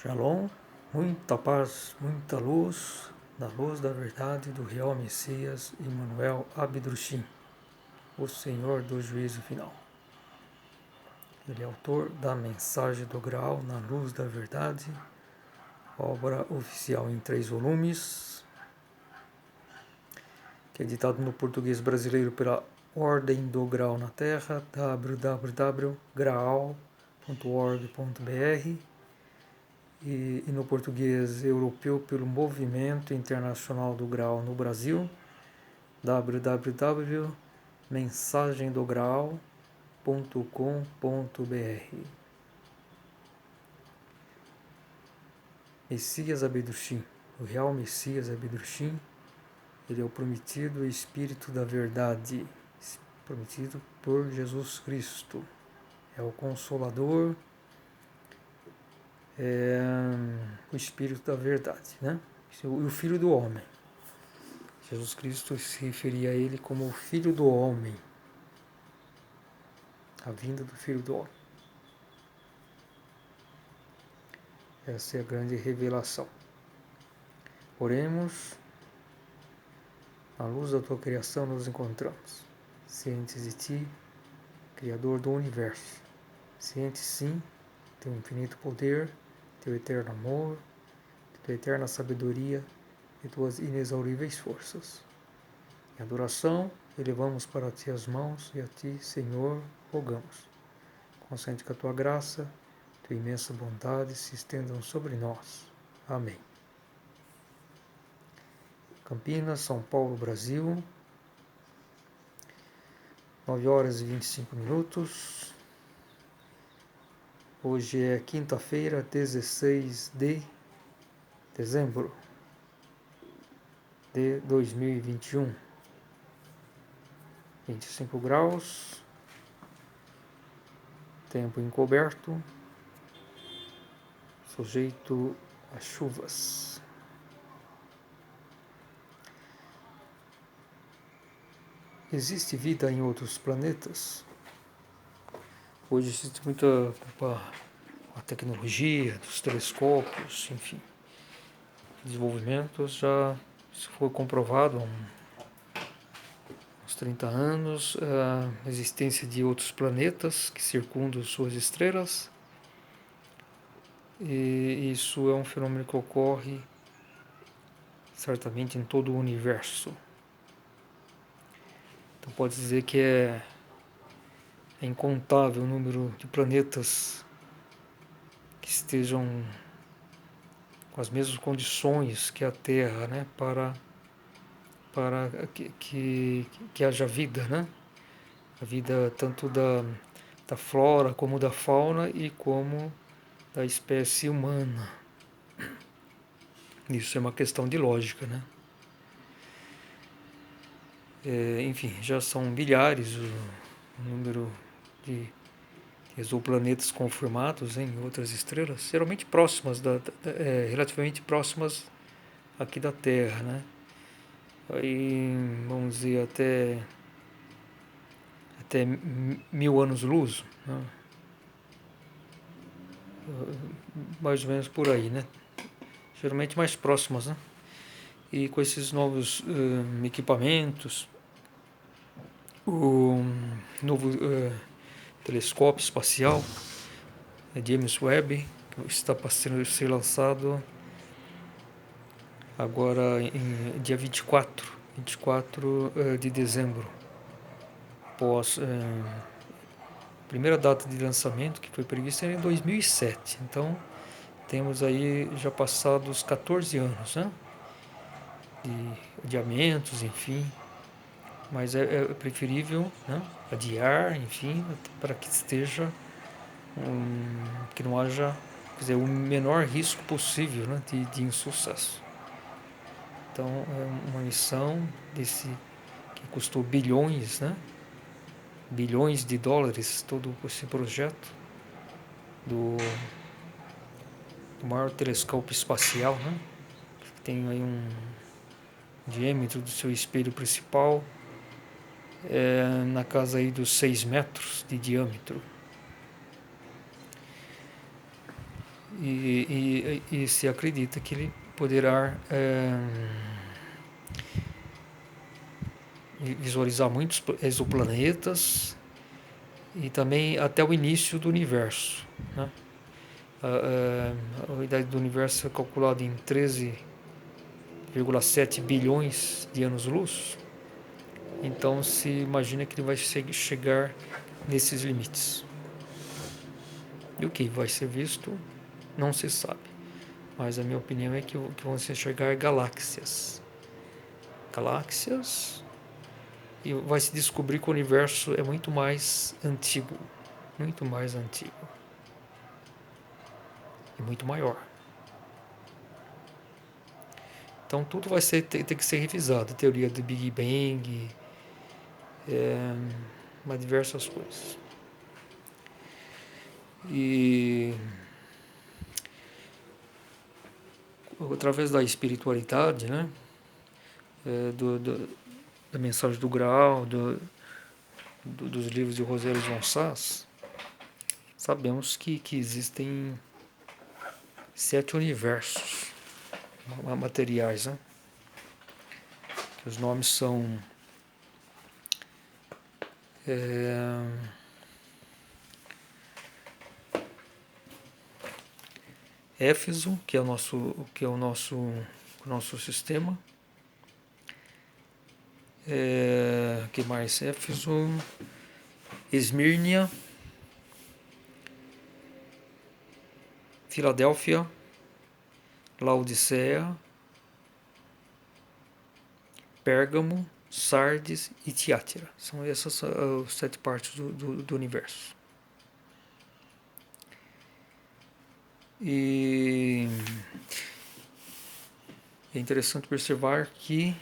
Shalom, muita paz, muita luz, da luz da verdade do real Messias Emmanuel Abdrushim, o Senhor do juízo final. Ele é autor da Mensagem do Graal na Luz da Verdade, obra oficial em 3 volumes, que é editado no português brasileiro pela Ordem do Graal na Terra, www.graal.org.br, e no português europeu pelo Movimento Internacional do Graal no Brasil, www.mensagemdograal.com.br. Messias Abdrushim, o real Messias Abdrushim, ele é o prometido Espírito da Verdade, prometido por Jesus Cristo. É o Consolador, é o Espírito da Verdade, né? E o Filho do Homem. Jesus Cristo se referia a ele como o Filho do Homem, a vinda do Filho do Homem. Essa é a grande revelação. Oremos, na luz da tua criação nos encontramos, cientes de ti, Criador do Universo, cientes sim, teu infinito poder, teu eterno amor, tua eterna sabedoria e tuas inexauríveis forças. Em adoração, elevamos para ti as mãos e a ti, Senhor, rogamos. Consente que a tua graça, tua imensa bondade se estendam sobre nós. Amém. Campinas, São Paulo, Brasil, 9 horas e 25 minutos. Hoje é quinta-feira, 16 de dezembro de 2021. 25 graus, tempo encoberto, sujeito a chuvas. Existe vida em outros planetas? Hoje existe muita a tecnologia dos telescópios, enfim, desenvolvimentos já foi comprovado há uns 30 anos a existência de outros planetas que circundam suas estrelas, e isso é um fenômeno que ocorre certamente em todo o universo. Então pode dizer que é incontável o número de planetas que estejam com as mesmas condições que a Terra, né, para que haja vida, né? A vida tanto da flora como da fauna e como da espécie humana. Isso é uma questão de lógica, né? Enfim, já são milhares o número de exoplanetas confirmados em outras estrelas, geralmente próximas, relativamente próximas aqui da Terra, né? Aí, vamos dizer, até 1000 anos-luz, né? Mais ou menos por aí, né? Geralmente mais próximas, né? E com esses novos equipamentos, o novo telescópio espacial, James Webb, que está para ser lançado agora em dia 24 de dezembro, após a primeira data de lançamento, que foi prevista em 2007. Então, temos aí já passados 14 anos, né, de adiamentos, enfim, mas é preferível, né, adiar, enfim, para que esteja, que não haja, quer dizer, o menor risco possível, né, de insucesso. Então, é uma missão que custou bilhões, né, bilhões de dólares, todo esse projeto do maior telescópio espacial, né, que tem aí um diâmetro do seu espelho principal na casa aí dos 6 metros de diâmetro. e se acredita que ele poderá visualizar muitos exoplanetas e também até o início do universo, né? A idade do universo é calculada em 13,7 bilhões de anos-luz. Então se imagina que ele vai chegar nesses limites. E o que vai ser visto não se sabe. Mas a minha opinião é que vão se enxergar galáxias. Galáxias. E vai se descobrir que o universo é muito mais antigo. Muito mais antigo. E muito maior. Então tudo vai ter que ser revisado. A teoria do Big Bang, mas diversas coisas. E através da espiritualidade, né? Da mensagem do Graal, dos livros de Roseli von Sass, sabemos que existem 7 universos materiais, né? Os nomes são Éfeso, que é o nosso sistema. Que mais? Éfeso, Esmírnia, Filadélfia, Laodiceia, Pérgamo, Sardes e Tiátira. São essas as 7 partes do universo. E é interessante observar que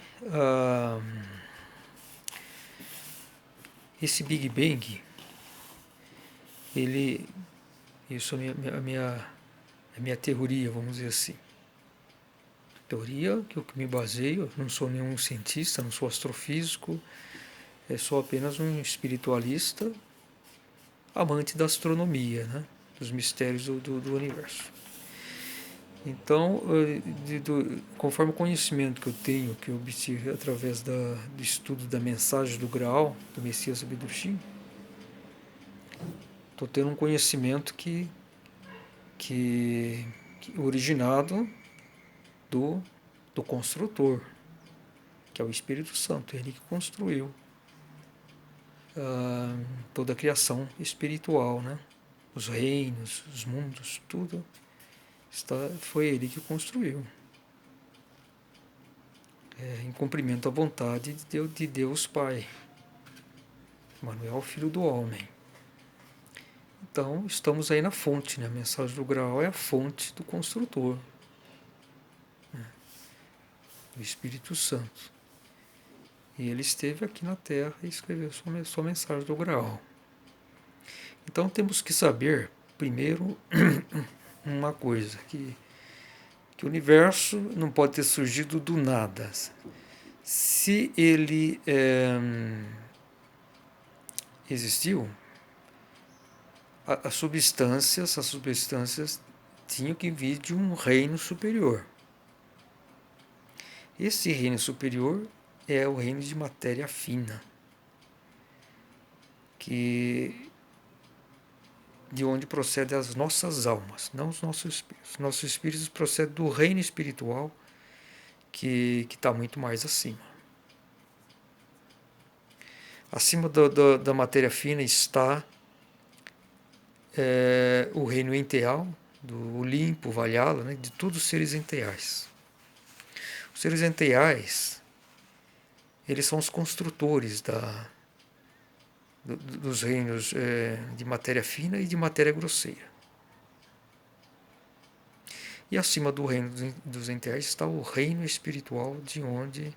esse Big Bang, isso é a minha teoria, vamos dizer assim. Teoria que eu me baseio, não sou nenhum cientista, não sou astrofísico, sou apenas um espiritualista, amante da astronomia, né? Dos mistérios do universo. Então, conforme o conhecimento que eu tenho, que eu obtive através do estudo da mensagem do Graal, do Messias Abdushi, estou tendo um conhecimento que originado do construtor, que é o Espírito Santo, ele que construiu toda a criação espiritual, né? Os reinos, os mundos, tudo foi ele que construiu, em cumprimento à vontade de Deus Pai, Manuel, Filho do Homem. Então estamos aí na fonte, né? A mensagem do Graal é a fonte do construtor, né? O Espírito Santo. E ele esteve aqui na Terra e escreveu sua mensagem do Graal. Então temos que saber, primeiro, uma coisa, que o universo não pode ter surgido do nada. Se ele existiu, as substâncias tinham que vir de um reino superior. Esse reino superior é o reino de matéria fina, de onde procedem as nossas almas, não os nossos espíritos. Nossos espíritos procedem do reino espiritual, que está muito mais acima. Acima da matéria fina está o reino enteal, do Olimpo, Valhalla, né, de todos os seres enteais. Os seres enteais, eles são os construtores dos reinos de matéria fina e de matéria grosseira. E acima do reino dos enteais está o reino espiritual, de onde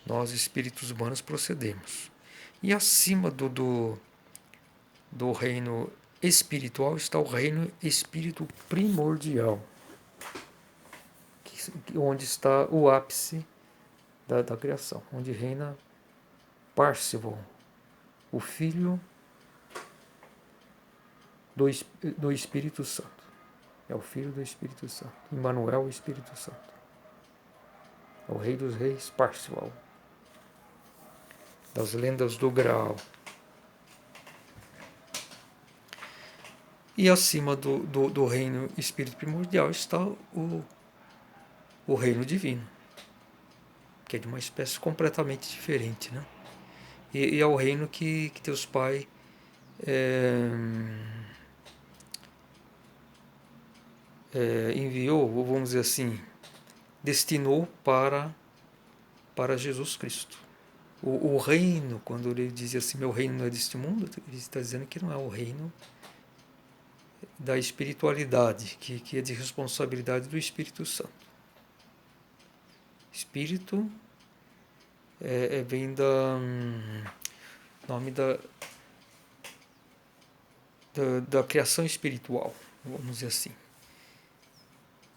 nós, espíritos humanos, procedemos. E acima do reino espiritual está o reino espírito primordial, onde está o ápice da criação, onde reina Parzival, o Filho do Espírito Santo. É o Filho do Espírito Santo. Emmanuel, o Espírito Santo. É o Rei dos Reis, Parcival. Das lendas do Graal. E acima do reino espírito primordial está o reino divino, que é de uma espécie completamente diferente, né? E é o reino que Deus Pai enviou, ou vamos dizer assim, destinou para Jesus Cristo. O reino, quando ele diz assim, meu reino não é deste mundo, ele está dizendo que não é o reino da espiritualidade, que é de responsabilidade do Espírito Santo. Espírito vem da nome da criação espiritual, vamos dizer assim.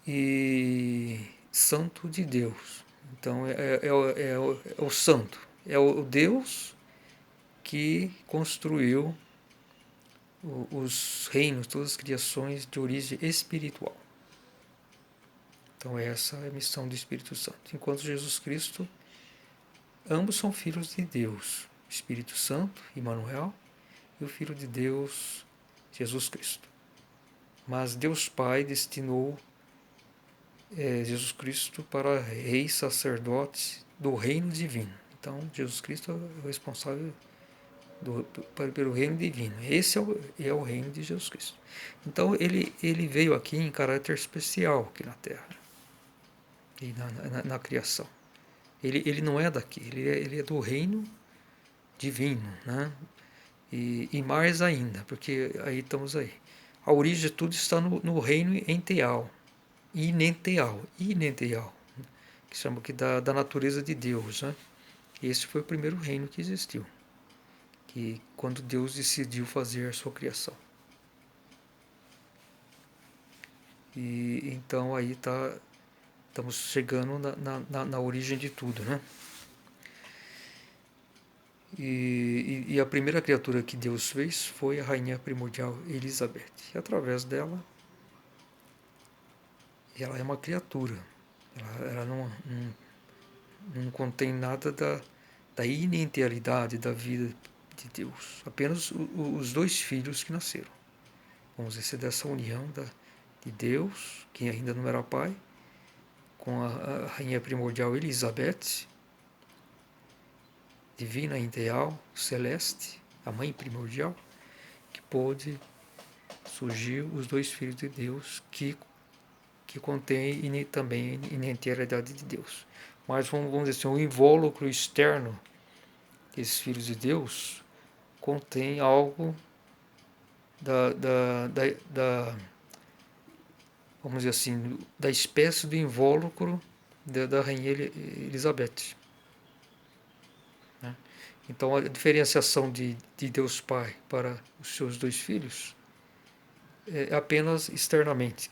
E santo de Deus. Então é o santo, é o Deus que construiu os reinos, todas as criações de origem espiritual. Então essa é a missão do Espírito Santo. Enquanto Jesus Cristo, ambos são filhos de Deus. Espírito Santo, Emmanuel, e o Filho de Deus, Jesus Cristo. Mas Deus Pai destinou Jesus Cristo para rei sacerdote do reino divino. Então Jesus Cristo é o responsável pelo reino divino. Esse é o reino de Jesus Cristo. Então ele veio aqui em caráter especial aqui na Terra e na criação. Ele não é daqui, ele é do reino divino, né? E mais ainda, porque aí estamos aí. A origem de tudo está no reino enteal, inenteal, que chama aqui da natureza de Deus, né? Esse foi o primeiro reino que existiu, que quando Deus decidiu fazer a sua criação. E então aí estamos chegando na origem de tudo, né? E a primeira criatura que Deus fez foi a rainha primordial Elizabeth. E através dela, ela é uma criatura. Ela não contém nada da inintegralidade da vida de Deus. Apenas os dois filhos que nasceram. Vamos dizer, dessa união de Deus, que ainda não era pai, com a rainha primordial Elizabeth, divina, ideal, celeste, a mãe primordial, que pôde surgir os dois filhos de Deus que contém também a inintegralidade de Deus. Mas vamos dizer assim, o invólucro externo desses filhos de Deus contém algo da vamos dizer assim, da espécie do invólucro da rainha Elizabeth. Né? Então a diferenciação de Deus Pai para os seus dois filhos é apenas externamente,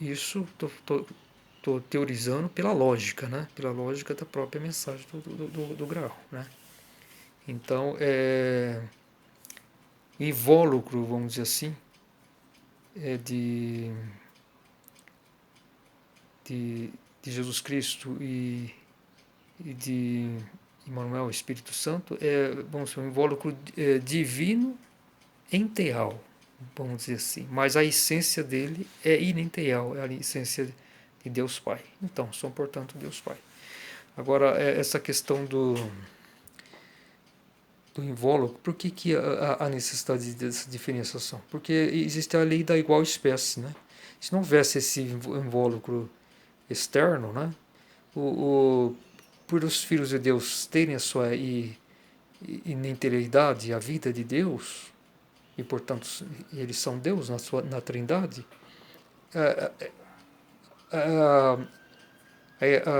isso estou teorizando pela lógica, né? Pela lógica da própria mensagem do Graal, né? Então, invólucro, vamos dizer assim, de Jesus Cristo e de Emmanuel, Espírito Santo, vamos dizer, um invólucro divino enteal, vamos dizer assim, mas a essência dele é inenteal, é a essência de Deus Pai. Então, são, portanto, Deus Pai. Agora, essa questão do invólucro, por que a necessidade dessa diferenciação? Porque existe a lei da igual espécie, né? Se não houvesse esse invólucro externo, né? Por os filhos de Deus terem a sua inintegralidade, a vida de Deus, e portanto eles são Deus na Trindade,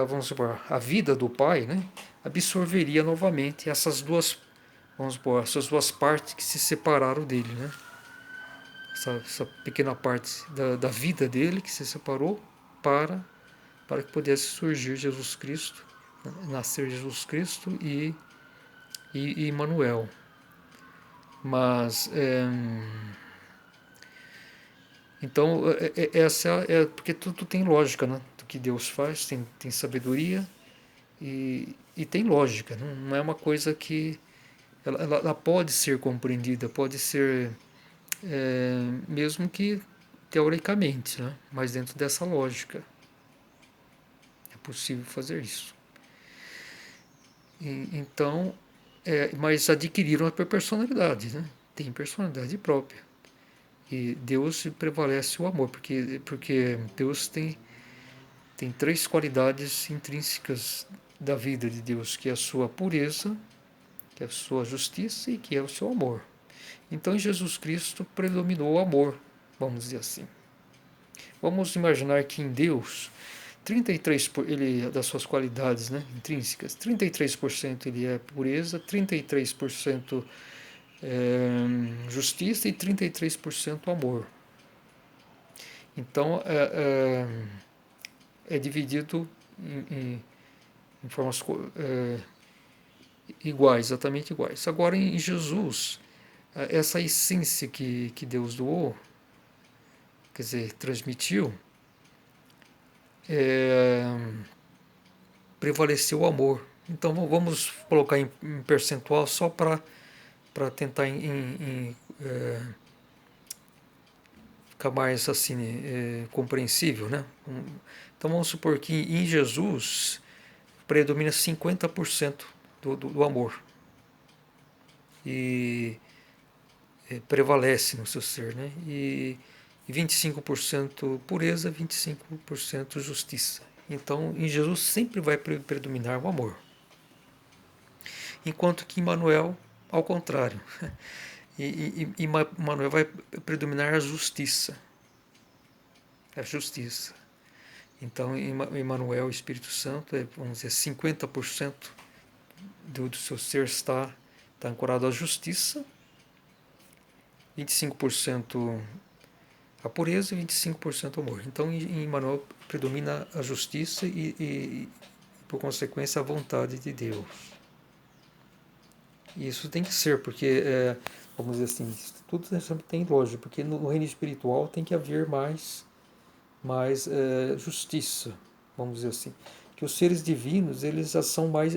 vamos supor, a vida do Pai, né, absorveria novamente essas duas, vamos supor, essas duas partes que se separaram dele, né, essa pequena parte da vida dele que se separou para que pudesse surgir Jesus Cristo, né, nascer Jesus Cristo e Emmanuel. Mas Então, essa é porque tudo tem lógica, né? O que Deus faz tem sabedoria e tem lógica. Não é uma coisa que ela pode ser compreendida, pode ser, mesmo que teoricamente, né? Mas dentro dessa lógica é possível fazer isso. Então, mas adquiriram a personalidade, né? Tem personalidade própria. E Deus prevalece o amor, porque Deus tem três qualidades intrínsecas da vida de Deus, que é a sua pureza, que é a sua justiça e que é o seu amor. Então, em Jesus Cristo predominou o amor, vamos dizer assim. Vamos imaginar que em Deus, 33 ele das suas qualidades, né, intrínsecas, 33% ele é pureza, 33% justiça e 33% amor. Então, é dividido em formas iguais, exatamente iguais. Agora, em Jesus, essa essência que Deus doou, quer dizer, transmitiu, é, prevaleceu o amor. Então, vamos colocar em percentual só para tentar ficar mais assim, compreensível, né? Então, vamos supor que em Jesus predomina 50% do amor. E prevalece no seu ser, né? E 25% pureza, 25% justiça. Então, em Jesus sempre vai predominar o amor. Enquanto que em Manuel, ao contrário. E Manuel vai predominar a justiça. A justiça. Então, em Manuel, o Espírito Santo, vamos dizer, 50% do seu ser está ancorado à justiça, 25% a pureza e 25% amor. Então, em Emmanuel predomina a justiça e, por consequência, a vontade de Deus. E isso tem que ser, porque, vamos dizer assim, tudo sempre tem lógica, porque no reino espiritual tem que haver mais justiça, vamos dizer assim. Que os seres divinos, eles já são mais,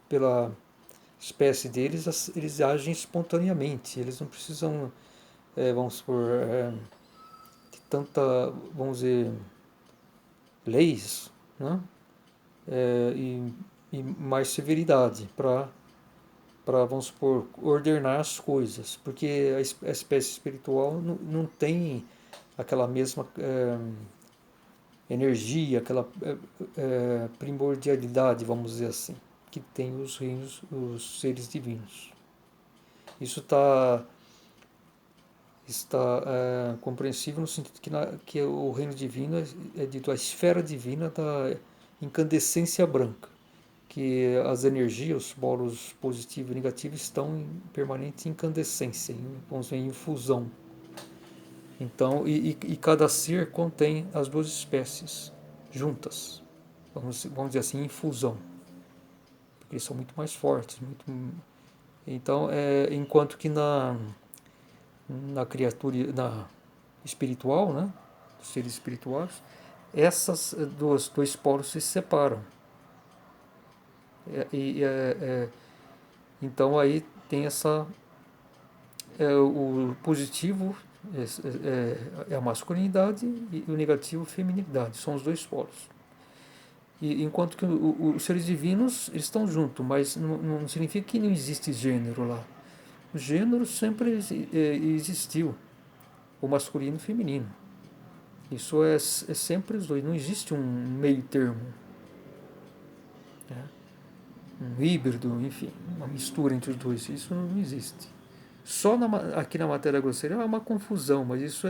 pela espécie deles, eles agem espontaneamente, eles não precisam, vamos supor, de tanta, vamos dizer, leis, né? E mais severidade para, vamos supor, ordenar as coisas, porque a espécie espiritual não tem aquela mesma energia, aquela primordialidade, vamos dizer assim, que tem os reinos, os seres divinos. Isso está compreensível no sentido que o reino divino é dito a esfera divina da incandescência branca, que as energias, os polos positivo e negativo estão em permanente incandescência, vamos dizer, em fusão. Então, e cada ser contém as duas espécies juntas, vamos dizer assim, em fusão, porque eles são muito mais fortes. Então, enquanto que na criatura espiritual, né, dos seres espirituais, essas dois polos se separam. Então aí tem o positivo é a masculinidade e o negativo a feminilidade, são os dois polos. E enquanto que os seres divinos eles estão juntos, mas não significa que não existe gênero lá. O gênero sempre existiu, o masculino e o feminino. Isso é sempre os dois, não existe um meio termo, né? Um híbrido, enfim, uma mistura entre os dois, isso não existe. Só aqui na matéria grosseira é uma confusão, mas isso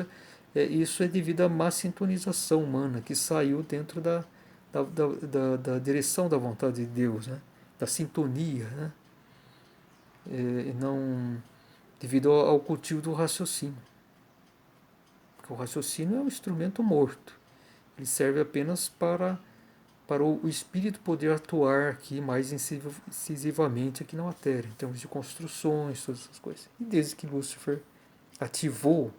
é devido à má sintonização humana que saiu dentro da direção da vontade de Deus, né? Da sintonia, né? Não devido ao cultivo do raciocínio. Porque o raciocínio é um instrumento morto. Ele serve apenas para o espírito poder atuar aqui mais incisivamente aqui na matéria, em termos de construções, todas essas coisas. E desde que Lúcifer ativou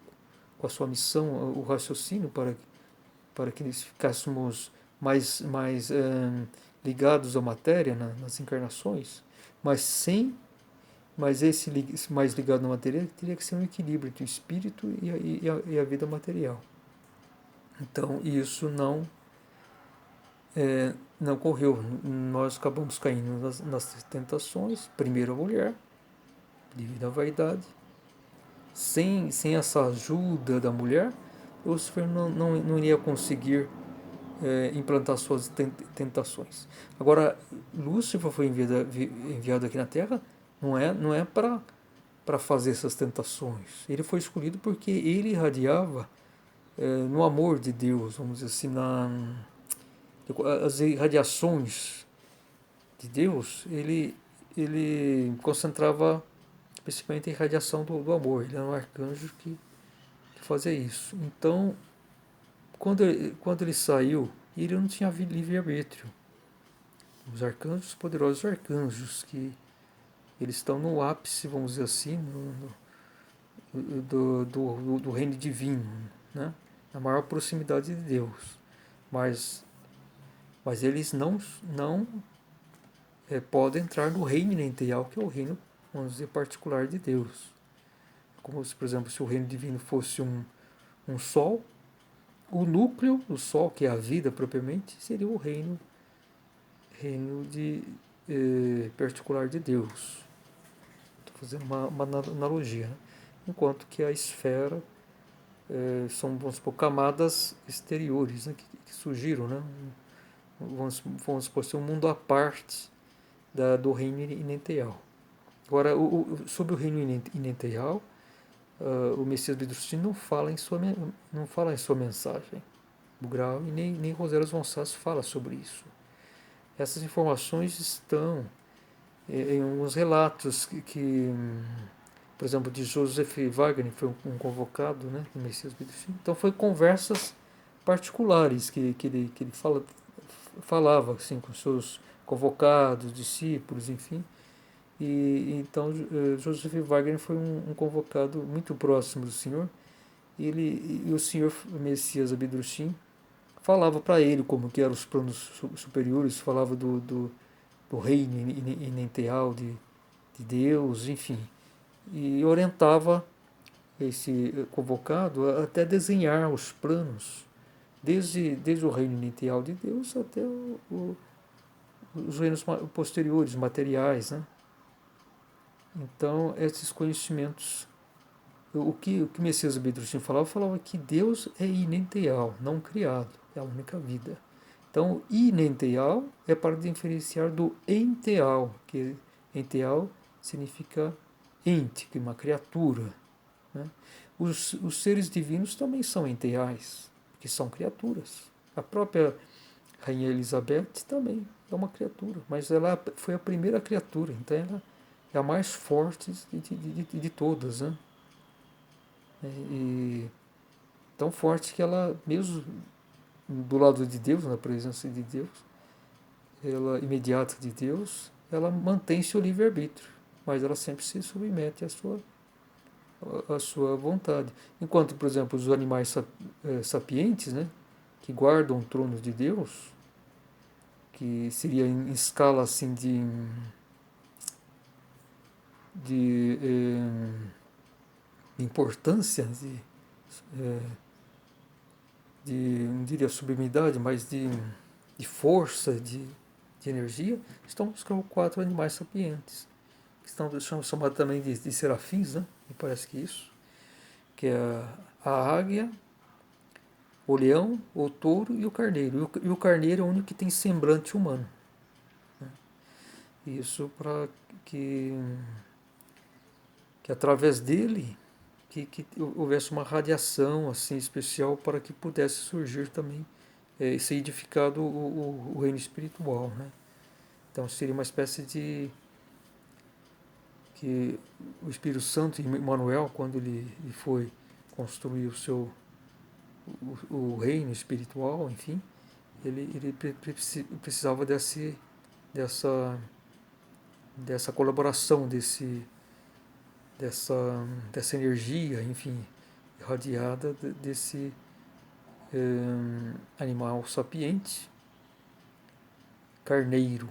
com a sua missão, o raciocínio para que nós ficássemos mais ligados à matéria nas encarnações, mas sem mas esse mais ligado na matéria teria que ser um equilíbrio entre o espírito e a vida material. Então isso não ocorreu. Nós acabamos caindo nas tentações. Primeiro a mulher, devido à vaidade. Sem essa ajuda da mulher, Lúcifer não iria conseguir implantar suas tentações. Agora, Lúcifer foi enviado aqui na Terra não é para fazer essas tentações. Ele foi escolhido porque ele irradiava no amor de Deus, vamos dizer assim, as irradiações de Deus, ele concentrava principalmente a irradiação do amor. Ele era um arcanjo que fazia isso. Então, quando ele saiu, ele não tinha livre-arbítrio. Os arcanjos, poderosos arcanjos, que eles estão no ápice, vamos dizer assim, do reino divino, né? Na maior proximidade de Deus. Mas eles não podem entrar no reino inerential, que é o reino, vamos dizer, particular de Deus. Como se, por exemplo, se o reino divino fosse um sol, o núcleo do sol, que é a vida propriamente, seria o reino particular de Deus. Estou fazendo uma analogia, né? Enquanto que a esfera são, vamos supor, camadas exteriores, né, que surgiram, né? Vamos supor, ser um mundo à parte do reino inerential. Agora, sobre o reino inerential, o Messias Vidrustino não fala em sua mensagem. O Grau e nem Rosério Gonçalves fala sobre isso. Essas informações estão em alguns relatos por exemplo, de Joseph Wagner, foi um convocado, né, do Messias Vidrustino. Então, foi conversas particulares que ele falava assim, com seus convocados, discípulos, enfim. E então Joseph Wagner foi um convocado muito próximo do Senhor. E o Senhor Messias Abidrushim falava para ele como que eram os planos superiores, falava do reino inerential de Deus, enfim. E orientava esse convocado a até desenhar os planos, desde o reino inerential de Deus até os reinos posteriores, materiais, né? Então, esses conhecimentos, o que Messias Abidrushim falava que Deus é inerential, não criado, é a única vida. Então, inerential é para diferenciar do enteal, que enteal significa ente, que é uma criatura, né? Os seres divinos também são enteais, que são criaturas. A própria Rainha Elizabeth também é uma criatura, mas ela foi a primeira criatura, então ela é a mais forte de todas, né? E tão forte que ela, mesmo do lado de Deus, na presença de Deus, ela imediata de Deus, ela mantém seu livre-arbítrio, mas ela sempre se submete à sua vontade. Enquanto, por exemplo, os animais sapientes, né, que guardam o trono de Deus, que seria em escala assim de importância, não diria sublimidade, mas de força, de energia, estão os 4 animais sapientes, que são chamados também de serafins, né? Me parece que isso, que é a águia, o leão, o touro e o carneiro. E o carneiro é o único que tem semblante humano, né? Isso para que através dele que houvesse uma radiação assim especial para que pudesse surgir também ser edificado o reino espiritual, né? Então seria uma espécie de que o Espírito Santo, Emmanuel, quando ele foi construir o reino espiritual, enfim, ele precisava dessa colaboração, dessa energia, enfim, irradiada desse animal sapiente, carneiro.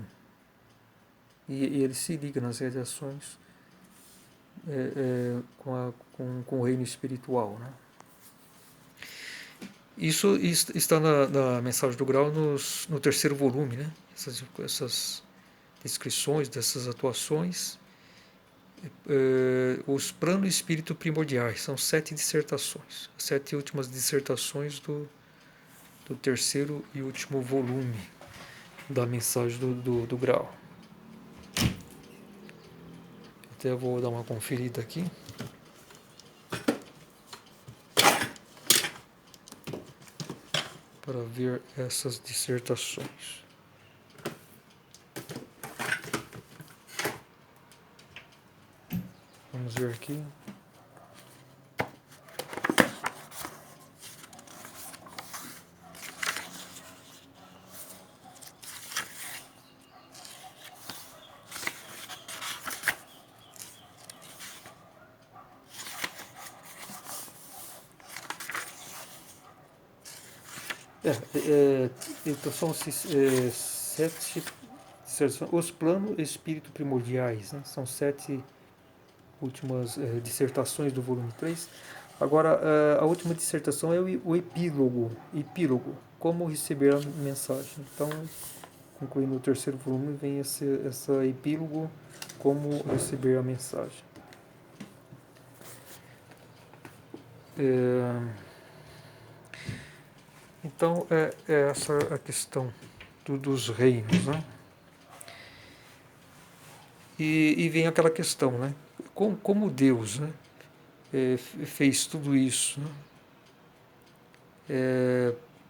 E ele se liga nas radiações com o reino espiritual, né? Isso está na mensagem do Grau no terceiro volume, né? Essas descrições dessas atuações, os plano e espírito primordiais, são 7 dissertações, 7 últimas dissertações do terceiro e último volume da mensagem do Grau. Até vou dar uma conferida aqui. Para ver essas dissertações. Vamos ver aqui. Então são 7 os planos espírito primordiais, né? São 7 últimas dissertações do volume 3. Agora, a última dissertação é o epílogo, como receber a mensagem. Então, concluindo o terceiro volume, vem essa epílogo, como receber a mensagem. Então, é essa a questão dos reinos, né? E vem aquela questão, né? Como Deus, né, fez tudo isso, né?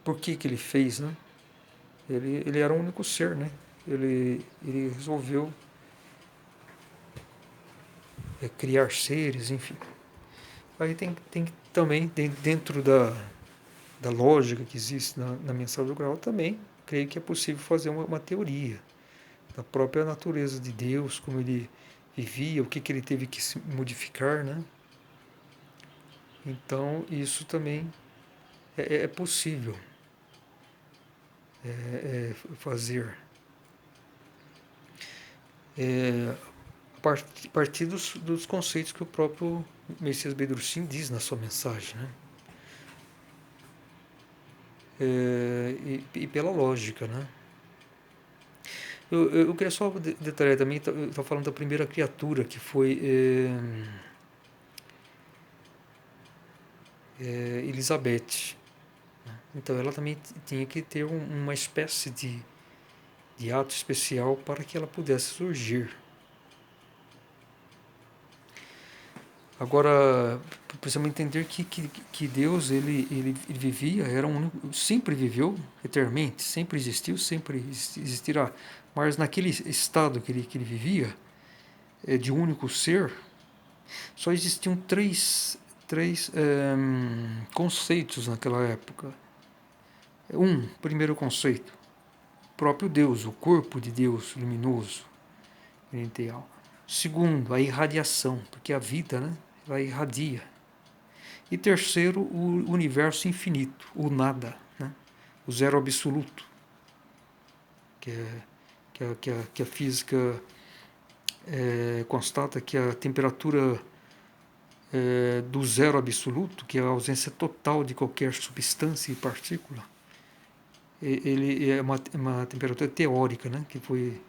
Por que ele fez, né? Ele era um único ser, né? Ele resolveu criar seres, enfim. Aí tem também, dentro da lógica que existe na mensagem do Grau, também creio que é possível fazer uma teoria da própria natureza de Deus, como ele vivia, o que ele teve que se modificar, né? Então, isso também é possível fazer. A partir dos conceitos que o próprio Messias Bedruchin diz na sua mensagem, né? E pela lógica, né? Eu queria só detalhar também, estou falando da primeira criatura, que foi Elizabeth. Então ela também tinha que ter uma espécie de ato especial para que ela pudesse surgir. Agora, precisamos entender que Deus ele vivia, sempre viveu eternamente, sempre existiu, sempre existirá. Mas naquele estado que ele vivia, de único ser, só existiam três conceitos naquela época. Primeiro conceito, o próprio Deus, o corpo de Deus luminoso, inerente. Segundo, a irradiação, porque a vida, né, ela irradia. E terceiro, o universo infinito, o nada, né, o zero absoluto, que a física constata que a temperatura do zero absoluto, que é a ausência total de qualquer substância e partícula, ele é uma temperatura teórica, né, que foi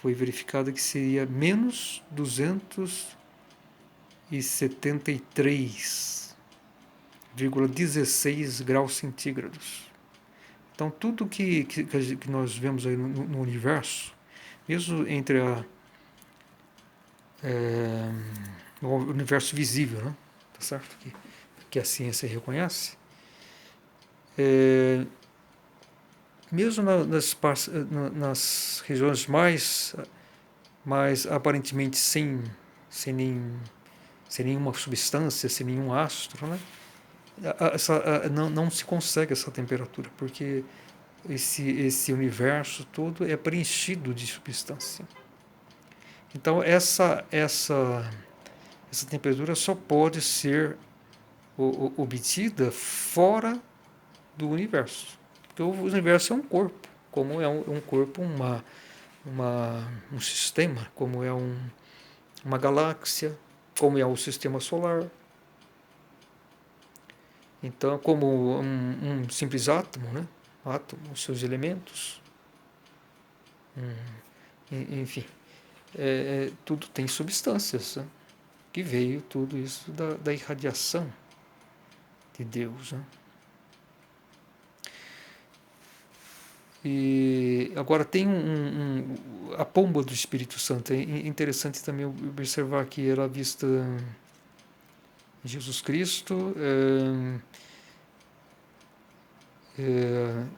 verificada que seria menos 273,16 graus centígrados. Então, tudo que nós vemos aí no universo, mesmo entre no universo visível, né? Tá certo? Que a ciência reconhece, mesmo nas regiões mais aparentemente sem nenhuma substância, sem nenhum astro, né? Não se consegue essa temperatura, porque esse universo todo é preenchido de substância. Então essa temperatura só pode ser obtida fora do universo. Porque o universo é um corpo, como é um corpo, um sistema, como é uma galáxia, como é o sistema solar. Então, como um simples átomo, né? Átomo, os seus elementos, enfim, tudo tem substâncias, né? Que veio tudo isso da irradiação de Deus, né? E agora tem a pomba do Espírito Santo. É interessante também observar que ela vista em Jesus Cristo,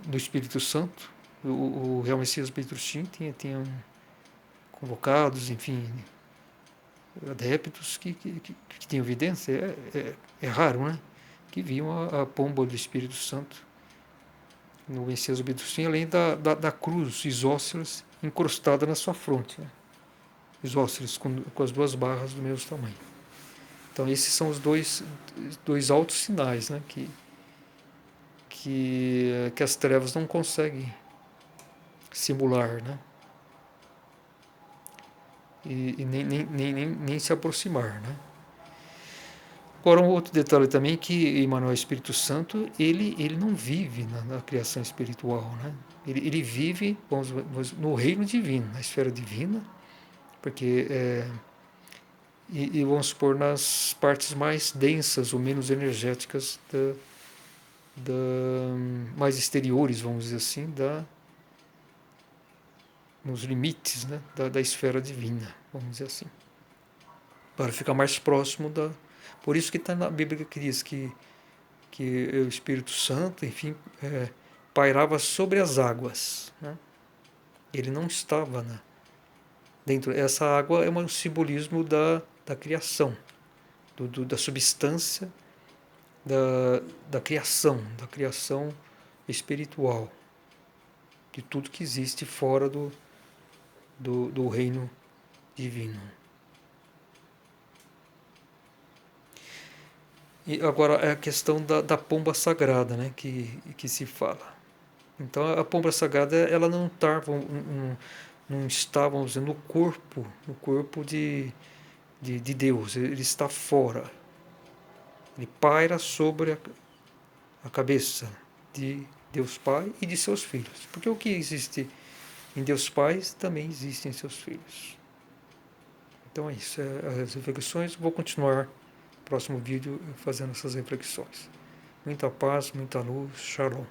no Espírito Santo. O Real Messias Pedro Chin tinha convocados, enfim, adeptos que tinham evidência. É raro, né? Que viam a pomba do Espírito Santo no Messias Pedro Chin, além da cruz isósceles encrustada na sua fronte, né? Isósceles com as duas barras do mesmo tamanho. Então esses são os dois altos sinais, né, que as trevas não conseguem simular, né, e nem se aproximar, né. Agora um outro detalhe também que Emmanuel Espírito Santo ele não vive na criação espiritual, né. Ele vive, vamos, no reino divino, na esfera divina, porque e vamos supor nas partes mais densas ou menos energéticas mais exteriores, vamos dizer assim, nos limites, né, da esfera divina, vamos dizer assim, para ficar mais próximo da. Por isso que está na Bíblia que diz que o Espírito Santo, enfim, pairava sobre as águas, né? Ele não estava dentro. Essa água é um simbolismo da criação, da substância da criação espiritual, de tudo que existe fora do reino divino. E agora é a questão da pomba sagrada, né, que se fala. Então a pomba sagrada ela não está, vamos dizer, no corpo de Deus, ele está fora. Ele paira sobre a cabeça de Deus Pai e de seus filhos. Porque o que existe em Deus Pai também existe em seus filhos. Então é isso, as reflexões. Vou continuar no próximo vídeo fazendo essas reflexões. Muita paz, muita luz, Shalom.